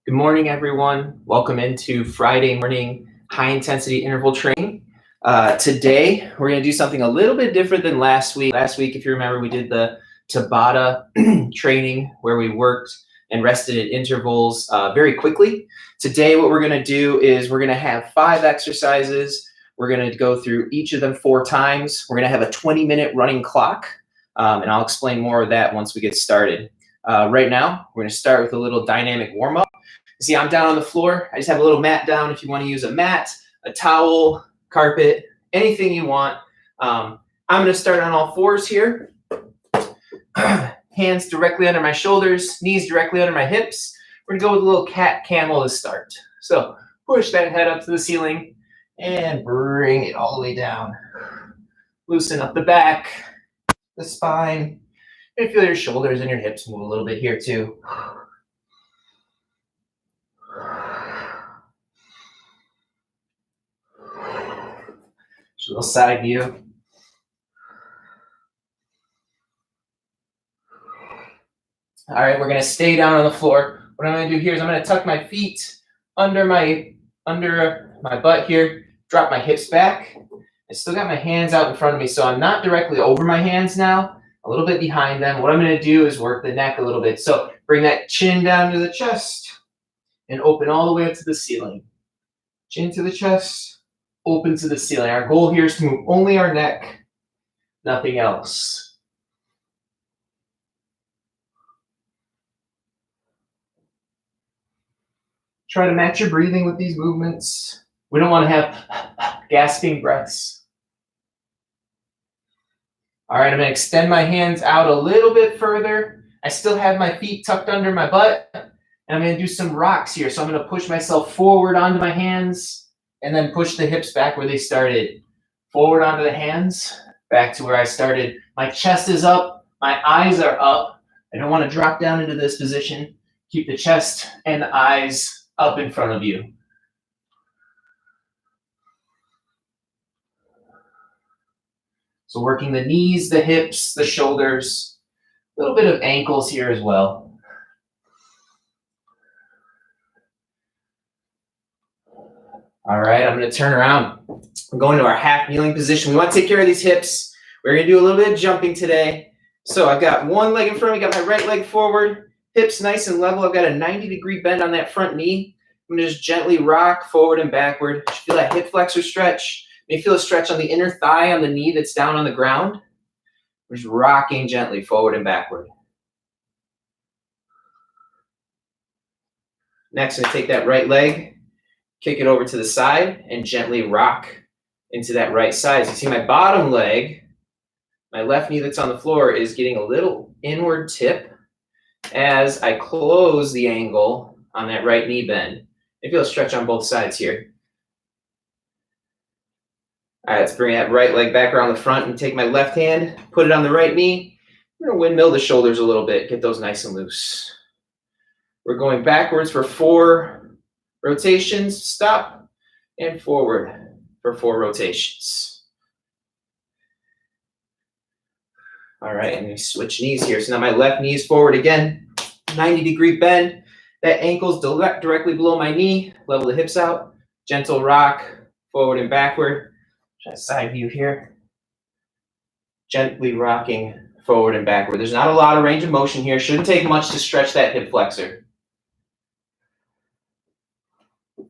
Good morning, everyone. Welcome into Friday morning high-intensity interval training. Today, we're going to do something a little bit different than last week. Last week, if you remember, we did the Tabata training where we worked and rested at intervals very quickly. Today, what we're going to do is we're going to have 5 exercises. We're going to go through each of them 4 times. We're going to have a 20-minute running clock, and I'll explain more of that once we get started. Right now, we're going to start with a little dynamic warm-up. See, I'm down on the floor. I just have a little mat down. If you want to use a mat, a towel, carpet, anything you want. I'm going to start on all 4s here. Hands directly under my shoulders, knees directly under my hips. We're going to go with a little cat camel to start. So push that head up to the ceiling and bring it all the way down. Loosen up the back, the spine, and feel your shoulders and your hips move a little bit here too. Just a little side view. All right, we're going to stay down on the floor. What I'm going to do here is I'm going to tuck my feet under my butt here, drop my hips back. I still got my hands out in front of me, so I'm not directly over my hands now, a little bit behind them. What I'm going to do is work the neck a little bit. So bring that chin down to the chest and open all the way up to the ceiling. Chin to the chest, open to the ceiling. Our goal here is to move only our neck, nothing else. Try to match your breathing with these movements. We don't want to have gasping breaths. All right, I'm going to extend my hands out a little bit further. I still have my feet tucked under my butt, and I'm going to do some rocks here. So I'm going to push myself forward onto my hands and then push the hips back where they started. Forward onto the hands, back to where I started. My chest is up, my eyes are up. I don't want to drop down into this position. Keep the chest and the eyes up in front of you. So working the knees, the hips, the shoulders, a little bit of ankles here as well. All right, I'm going to turn around. We're going to our half kneeling position. We want to take care of these hips. We're going to do a little bit of jumping today. So I've got one leg in front of me, got my right leg forward, hips nice and level. I've got a 90-degree bend on that front knee. I'm going to just gently rock forward and backward. Feel that hip flexor stretch. Maybe feel a stretch on the inner thigh on the knee that's down on the ground. We're just rocking gently forward and backward. Next, I'm going to take that right leg, kick it over to the side, and gently rock into that right side. So you see my bottom leg, my left knee that's on the floor is getting a little inward tip as I close the angle on that right knee bend. I feel a stretch on both sides here. All right, let's bring that right leg back around the front and take my left hand, put it on the right knee. I'm going to windmill the shoulders a little bit, get those nice and loose. We're going backwards for 4 rotations, stop, and forward for 4 rotations. All right, I'm going to switch knees here. So now my left knee is forward again, 90-degree bend. That ankle's directly below my knee. Level the hips out. Gentle rock forward and backward. Try a side view here. Gently rocking forward and backward. There's not a lot of range of motion here. Shouldn't take much to stretch that hip flexor.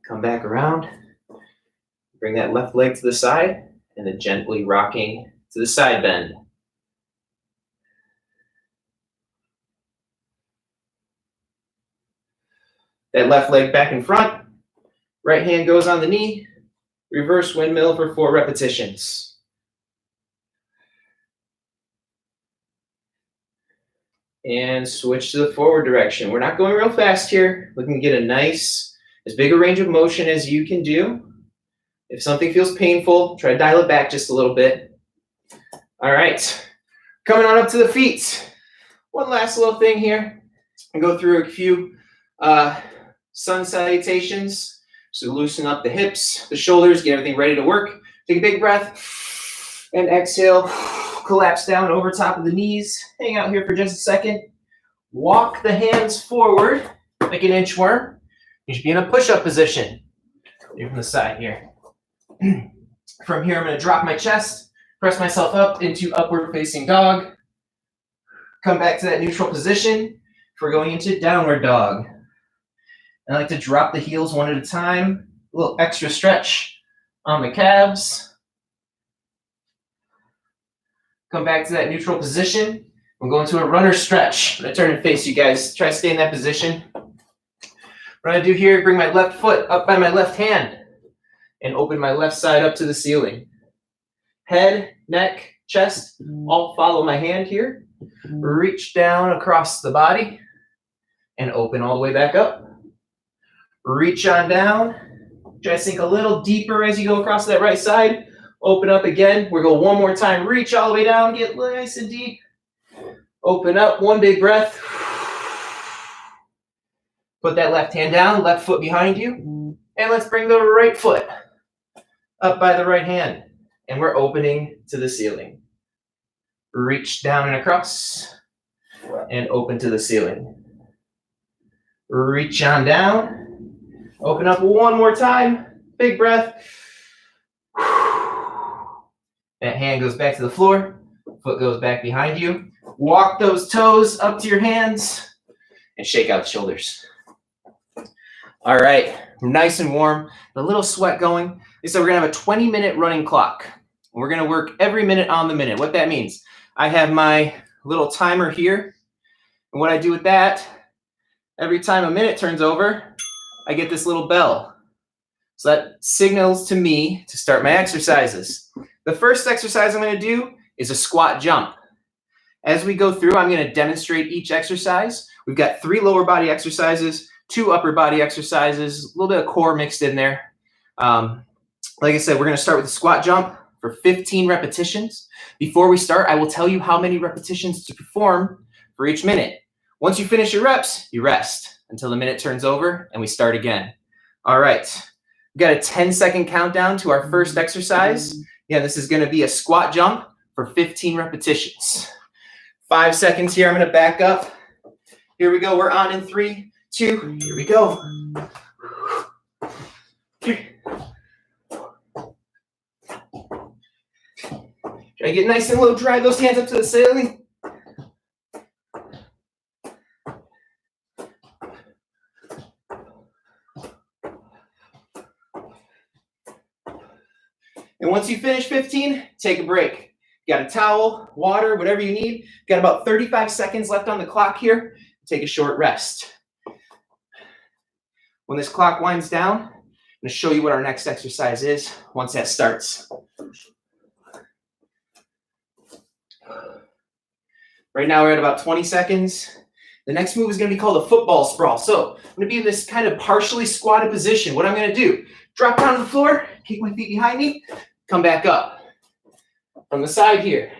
Come back around. Bring that left leg to the side and then gently rocking to the side bend. That left leg back in front, right hand goes on the knee, reverse windmill for 4 repetitions. And switch to the forward direction. We're not going real fast here. Looking to get a nice, as big a range of motion as you can do. If something feels painful, try to dial it back just a little bit. All right, coming on up to the feet. One last little thing here. I'll go through a few sun salutations. So loosen up the hips, the shoulders, get everything ready to work. Take a big breath and exhale. Collapse down over top of the knees. Hang out here for just a second. Walk the hands forward like an inchworm. You should be in a push-up position. Do from the side here. From here, I'm going to drop my chest, press myself up into upward facing dog. Come back to that neutral position. We're going into downward dog. I like to drop the heels one at a time. A little extra stretch on the calves. Come back to that neutral position. I'm going to a runner stretch. I'm going to turn and face you guys. Try to stay in that position. What I do here, bring my left foot up by my left hand and open my left side up to the ceiling. Head, neck, chest, all follow my hand here. Reach down across the body and open all the way back up. Reach on down. Try to sink a little deeper as you go across that right side. Open up again. We'll go one more time. Reach all the way down. Get nice and deep. Open up. One big breath. Put that left hand down, left foot behind you. And let's bring the right foot up by the right hand. And we're opening to the ceiling. Reach down and across. And open to the ceiling. Reach on down. Open up one more time. Big breath. That hand goes back to the floor. Foot goes back behind you. Walk those toes up to your hands. And shake out the shoulders. All right, nice and warm, a little sweat going. So we're gonna have a 20-minute running clock. We're gonna work every minute on the minute. What that means, I have my little timer here. And what I do with that, every time a minute turns over, I get this little bell. So that signals to me to start my exercises. The first exercise I'm gonna do is a squat jump. As we go through, I'm gonna demonstrate each exercise. We've got 3 lower body exercises, 2 upper body exercises, a little bit of core mixed in there. Like I said, we're gonna start with the squat jump for 15 repetitions. Before we start, I will tell you how many repetitions to perform for each minute. Once you finish your reps, you rest until the minute turns over and we start again. All right, we've got a 10-second countdown to our first exercise. Yeah, this is gonna be a squat jump for 15 repetitions. 5 seconds here, I'm gonna back up. Here we go, we're on in 3, 2, here we go. Try to get nice and low, drive those hands up to the ceiling. And once you finish 15, take a break. You got a towel, water, whatever you need. Got about 35 seconds left on the clock here. Take a short rest. When this clock winds down, I'm going to show you what our next exercise is once that starts. Right now we're at about 20 seconds. The next move is going to be called a football sprawl. So I'm going to be in this kind of partially squatted position. What I'm going to do, drop down to the floor, kick my feet behind me, come back up. From the side here,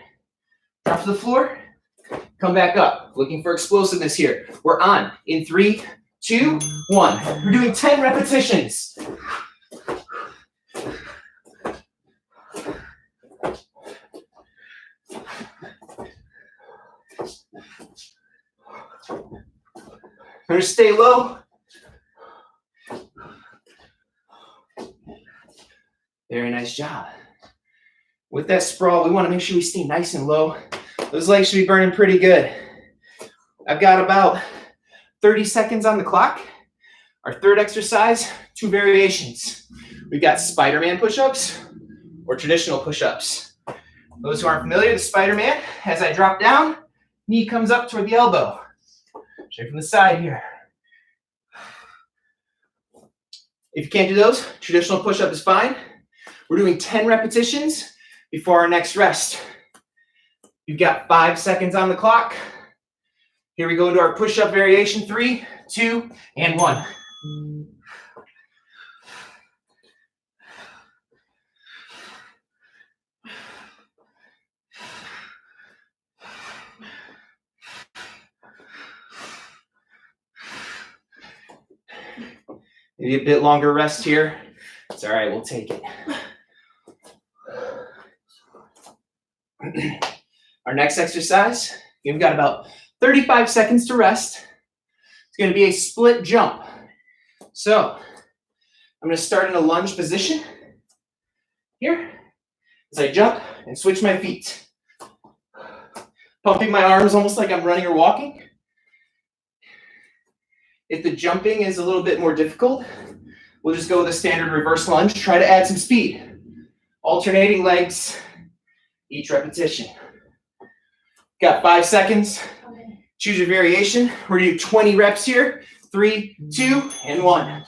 drop to the floor, come back up. Looking for explosiveness here. We're on in 3, 2, 1. We're doing 10 repetitions. I'm going to stay low. Very nice job. With that sprawl, we want to make sure we stay nice and low. Those legs should be burning pretty good. I've got about 30 seconds on the clock. Our third exercise, 2 variations. We've got Spider-Man push-ups or traditional push-ups. Those who aren't familiar, the Spider-Man, as I drop down, knee comes up toward the elbow. Straight from the side here. If you can't do those, traditional push-up is fine. We're doing 10 repetitions before our next rest. You've got 5 seconds on the clock. Here we go into our push-up variation. 3, 2, and 1. Maybe a bit longer rest here. It's all right, we'll take it. Our next exercise, we've got about 35 seconds to rest. It's going to be a split jump. So I'm going to start in a lunge position here as I jump and switch my feet. Pumping my arms almost like I'm running or walking. If the jumping is a little bit more difficult, we'll just go with a standard reverse lunge. Try to add some speed. Alternating legs each repetition. Got 5 seconds. Choose your variation. We're going to do 20 reps here. 3, 2, and 1.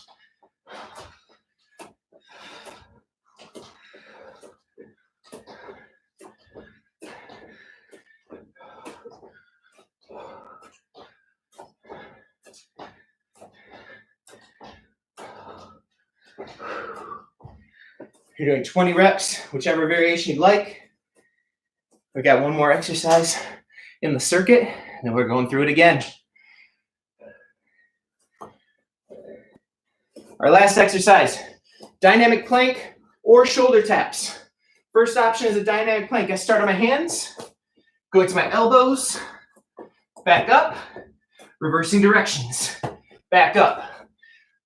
You're doing 20 reps, whichever variation you like. We got one more exercise in the circuit, and then we're going through it again. Our last exercise, dynamic plank or shoulder taps. First option is a dynamic plank. I start on my hands, go to my elbows, back up, reversing directions, back up.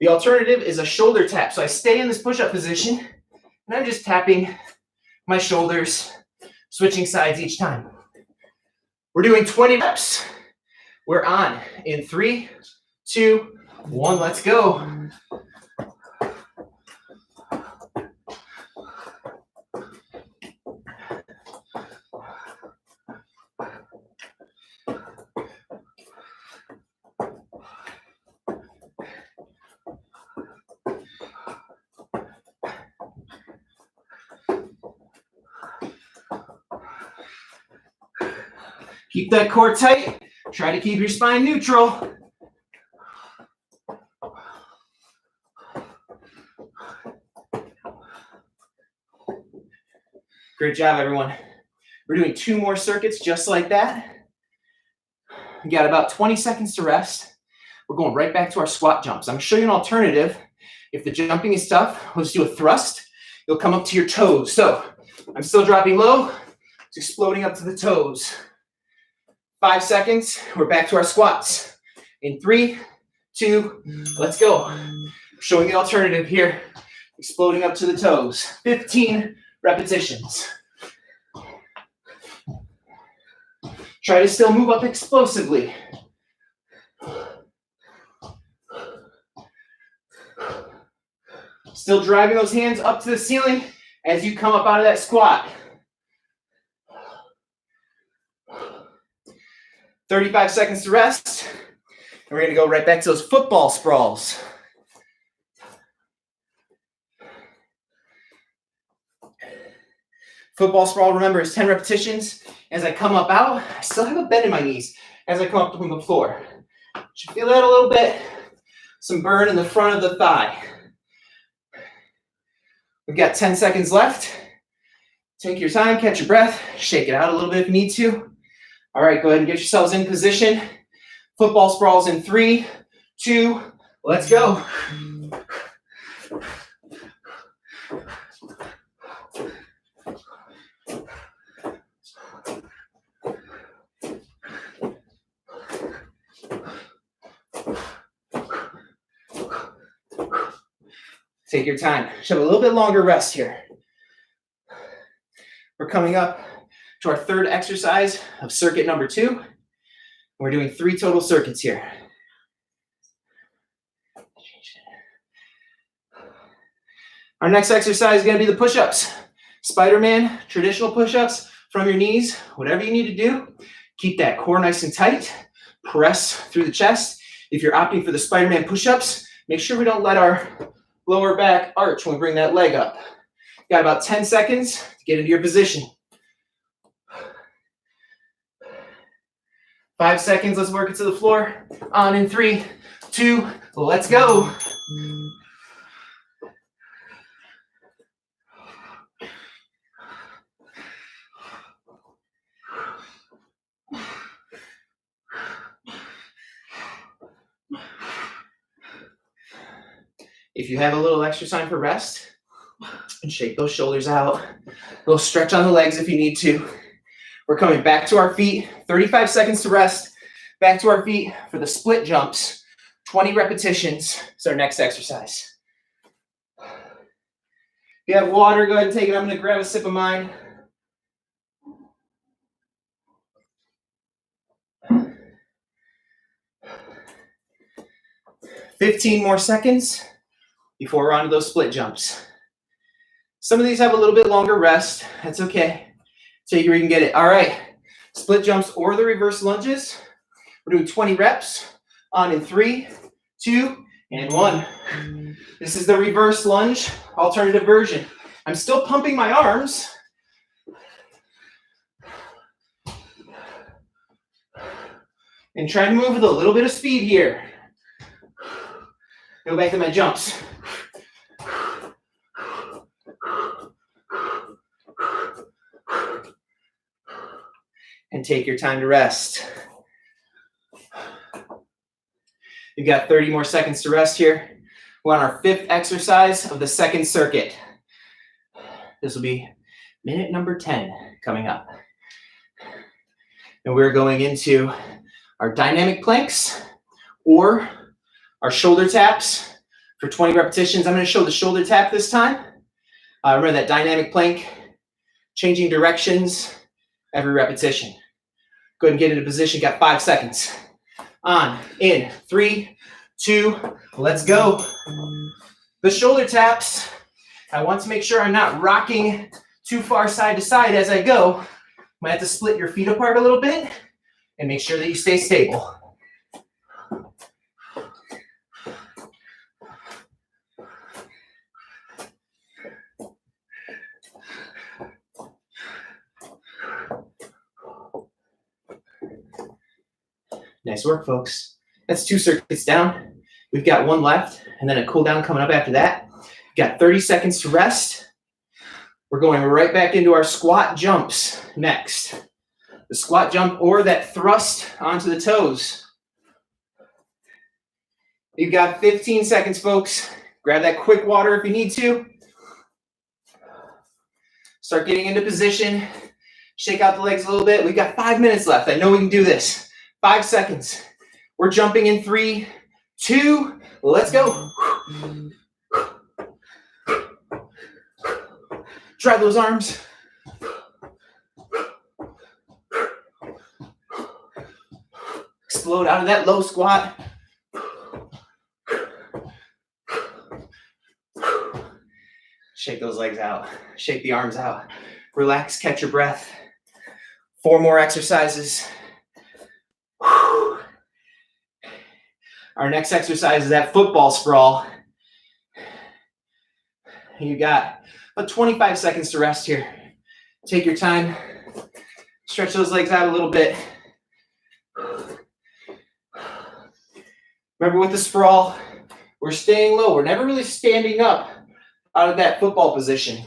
The alternative is a shoulder tap. So I stay in this push-up position, and I'm just tapping my shoulders, switching sides each time. We're doing 20 reps. We're on in 3, 2, 1. Let's go. Keep that core tight. Try to keep your spine neutral. Great job, everyone. We're doing 2 more circuits just like that. We got about 20 seconds to rest. We're going right back to our squat jumps. I'm going to show you an alternative. If the jumping is tough, we'll just do a thrust. You'll come up to your toes. So I'm still dropping low. It's exploding up to the toes. 5 seconds, we're back to our squats. In 3, 2, let's go. Showing the alternative here, exploding up to the toes. 15 repetitions. Try to still move up explosively. Still driving those hands up to the ceiling as you come up out of that squat. 35 seconds to rest, and we're going to go right back to those football sprawls. Football sprawl, remember, is 10 repetitions. As I come up out, I still have a bend in my knees as I come up from the floor. Should feel that a little bit, some burn in the front of the thigh. We've got 10 seconds left. Take your time, catch your breath, shake it out a little bit if you need to. All right, go ahead and get yourselves in position. Football sprawls in 3, 2, let's go. Take your time. Should have a little bit longer rest here. We're coming up to our third exercise of circuit number 2. We're doing 3 total circuits here. Our next exercise is going to be the push-ups. Spider-Man, traditional push-ups from your knees, whatever you need to do. Keep that core nice and tight. Press through the chest. If you're opting for the Spider-Man push-ups, make sure we don't let our lower back arch when we bring that leg up. Got about 10 seconds to get into your position. 5 seconds, let's work it to the floor. On in 3, 2, let's go. If you have a little extra time for rest, and shake those shoulders out. A little stretch on the legs if you need to. We're coming back to our feet. 35 seconds to rest. Back to our feet for the split jumps. 20 repetitions is our next exercise. If you have water, go ahead and take it. I'm going to grab a sip of mine. "15 more seconds before we're on to those split jumps." Some of these have a little bit longer rest. That's okay. Take it where you can get it. All right. Split jumps or the reverse lunges. We're doing 20 reps. On in 3, 2, and 1. This is the reverse lunge, alternative version. I'm still pumping my arms. And trying to move with a little bit of speed here. Go back to my jumps. And take your time to rest. You've got 30 more seconds to rest here. We're on our 5th exercise of the 2nd circuit. This will be minute number 10 coming up. And we're going into our dynamic planks or our shoulder taps for 20 repetitions. I'm going to show the shoulder tap this time. Remember that dynamic plank, changing directions every repetition. Go ahead and get into position. Got 5 seconds. On, in, 3, 2, let's go. The shoulder taps, I want to make sure I'm not rocking too far side to side as I go. Might have to split your feet apart a little bit and make sure that you stay stable. Nice work, folks. That's 2 circuits down. We've got 1 left, and then a cool down coming up after that. We've got 30 seconds to rest. We're going right back into our squat jumps next. The squat jump or that thrust onto the toes. You've got 15 seconds, folks. Grab that quick water if you need to. Start getting into position. Shake out the legs a little bit. We've got 5 minutes left. I know we can do this. 5 seconds. We're jumping in 3, 2, let's go. Drive those arms. Explode out of that low squat. Shake those legs out. Shake the arms out. Relax, catch your breath. 4 more exercises. Our next exercise is that football sprawl. You got about 25 seconds to rest here. Take your time. Stretch those legs out a little bit. Remember with the sprawl, we're staying low. We're never really standing up out of that football position.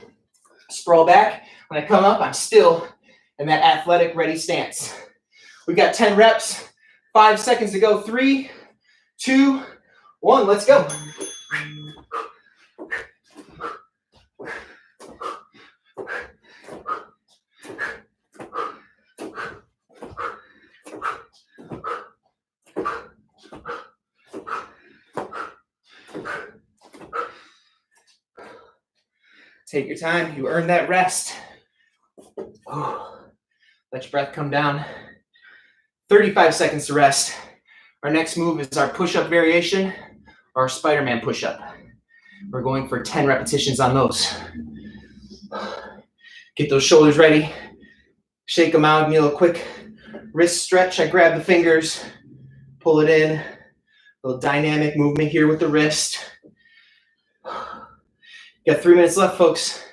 Sprawl back. When I come up, I'm still in that athletic ready stance. We've got 10 reps, 5 seconds to go. 3, 2, 1, let's go. Take your time. You earned that rest. Let your breath come down. 35 seconds to rest. Our next move is our push-up variation, or our Spider-Man push-up. We're going for 10 repetitions on those. Get those shoulders ready. Shake them out. Give me a little quick wrist stretch. I grab the fingers, pull it in. A little dynamic movement here with the wrist. You got 3 minutes left, folks.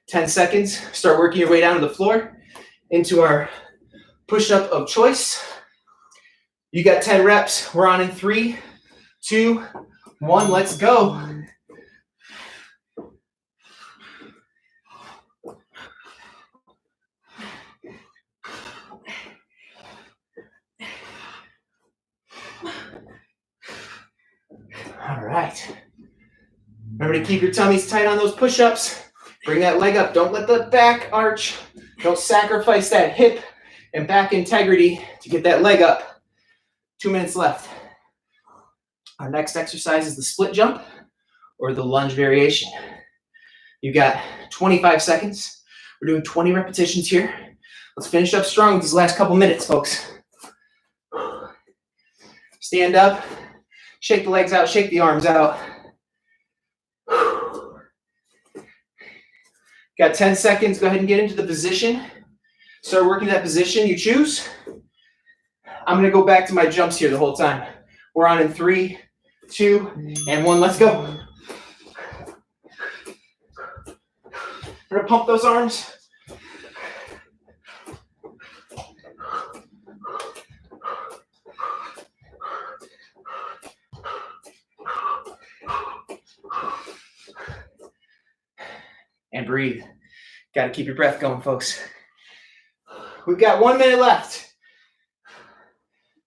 10 seconds. Start working your way down to the floor into our push-up of choice. You got 10 reps. We're on in 3, 2, 1. Let's go. All right. Remember to keep your tummies tight on those push-ups. Bring that leg up. Don't let the back arch. Don't sacrifice that hip and back integrity to get that leg up. 2 minutes left. Our next exercise is the split jump or the lunge variation. You got 25 seconds. We're doing 20 repetitions here. Let's finish up strong with these last couple minutes, folks. Stand up, shake the legs out, shake the arms out. Got 10 seconds. Go ahead and get into the position. Start working that position you choose. I'm going to go back to my jumps here the whole time. We're on in 3, 2, and 1. Let's go. We're going to pump those arms. And breathe. Got to keep your breath going, folks. We've got 1 minute left.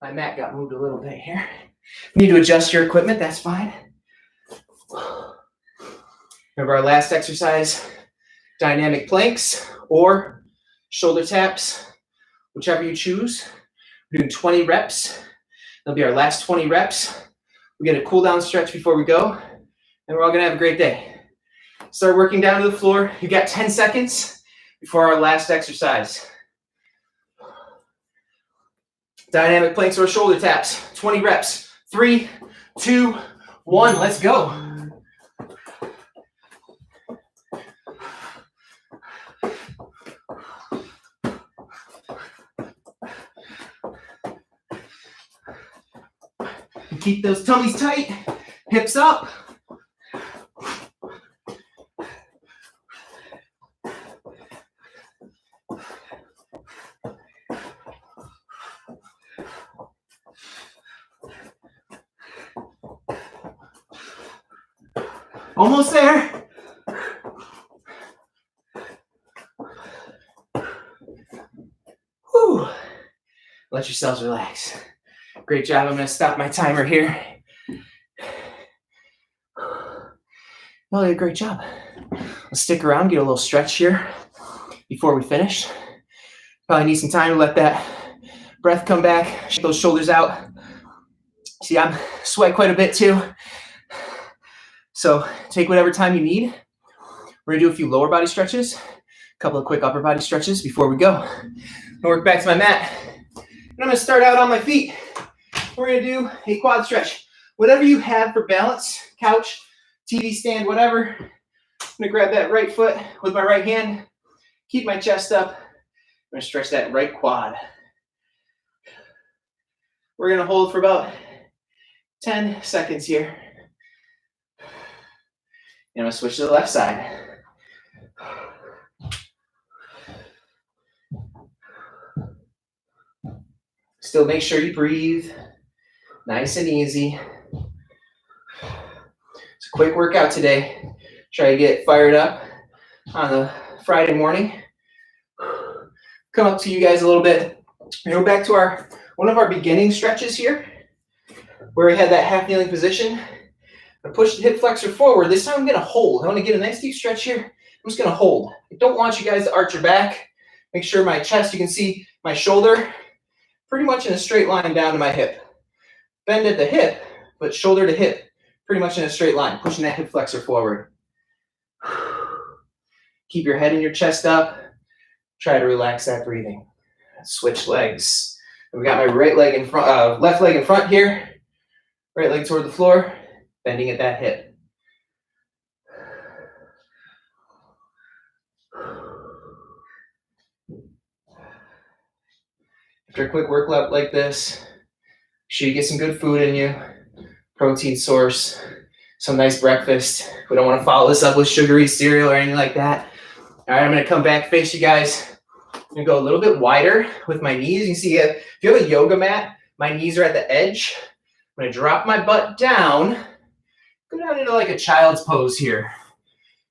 My mat got moved a little bit here. You need to adjust your equipment, that's fine. Remember our last exercise, dynamic planks or shoulder taps, whichever you choose. We're doing 20 reps. That'll be our last 20 reps. We get a cool down stretch before we go, and we're all gonna have a great day. Start working down to the floor. You got 10 seconds before our last exercise. Dynamic planks or shoulder taps, 20 reps. 3, 2, 1, let's go. Keep those tummies tight, hips up. Almost there. Whew. Let yourselves relax. Great job. I'm going to stop my timer here. Well, you did a great job. Let's stick around, get a little stretch here before we finish. Probably need some time to let that breath come back. Shake those shoulders out. See, I'm sweating quite a bit too. So take whatever time you need. We're going to do a few lower body stretches, a couple of quick upper body stretches before we go. I'm going to work back to my mat. And I'm going to start out on my feet. We're going to do a quad stretch. Whatever you have for balance, couch, TV stand, whatever. I'm going to grab that right foot with my right hand, keep my chest up. I'm going to stretch that right quad. We're going to hold for about 10 seconds here. And I'm going to switch to the left side. Still make sure you breathe. Nice and easy. It's a quick workout today. Try to get fired up on the Friday morning. Come up to you guys a little bit. We go back to one of our beginning stretches here, where we had that half kneeling position. I push the hip flexor forward. This time I'm going to hold. I want to get a nice deep stretch here. I'm just going to hold. I don't want you guys to arch your back. Make sure my chest, you can see my shoulder pretty much in a straight line down to my hip. Bend at the hip, but shoulder to hip, pretty much in a straight line, pushing that hip flexor forward. Keep your head and your chest up. Try to relax that breathing. Switch legs. We got my right leg in front, left leg in front here. Right leg toward the floor. Bending at that hip. After a quick workout like this, make sure you get some good food in you, protein source, some nice breakfast. We don't want to follow this up with sugary cereal or anything like that. All right, I'm going to come back, face you guys. I'm going to go a little bit wider with my knees. You can see if you have a yoga mat, my knees are at the edge. I'm going to drop my butt down. Go down into like a child's pose here.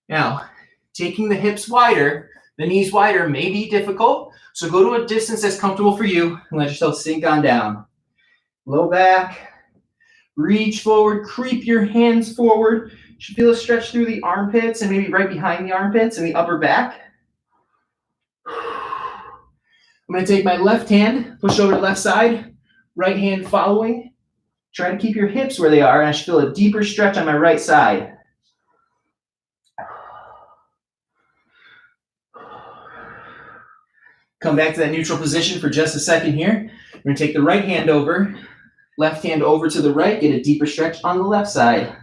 Now, taking the hips wider, the knees wider may be difficult, so go to a distance that's comfortable for you and let yourself sink on down. Low back, reach forward, creep your hands forward. You should feel a stretch through the armpits and maybe right behind the armpits and the upper back. I'm going to take my left hand, push over to the left side, right hand following. Try to keep your hips where they are, and I should feel a deeper stretch on my right side. Come back to that neutral position for just a second here. We're going to take the right hand over, left hand over to the right, get a deeper stretch on the left side.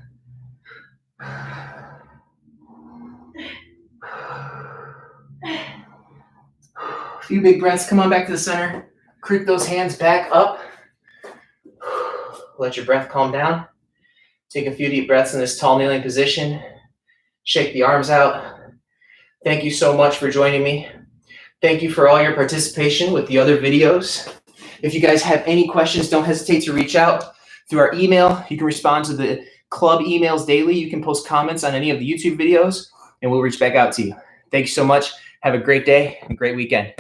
A few big breaths. Come on back to the center. Creep those hands back up. Let your breath calm down. Take a few deep breaths in this tall kneeling position. Shake the arms out. Thank you so much for joining me. Thank you for all your participation with the other videos. If you guys have any questions, don't hesitate to reach out through our email. You can respond to the club emails daily. You can post comments on any of the YouTube videos, and we'll reach back out to you. Thank you so much. Have a great day and a great weekend.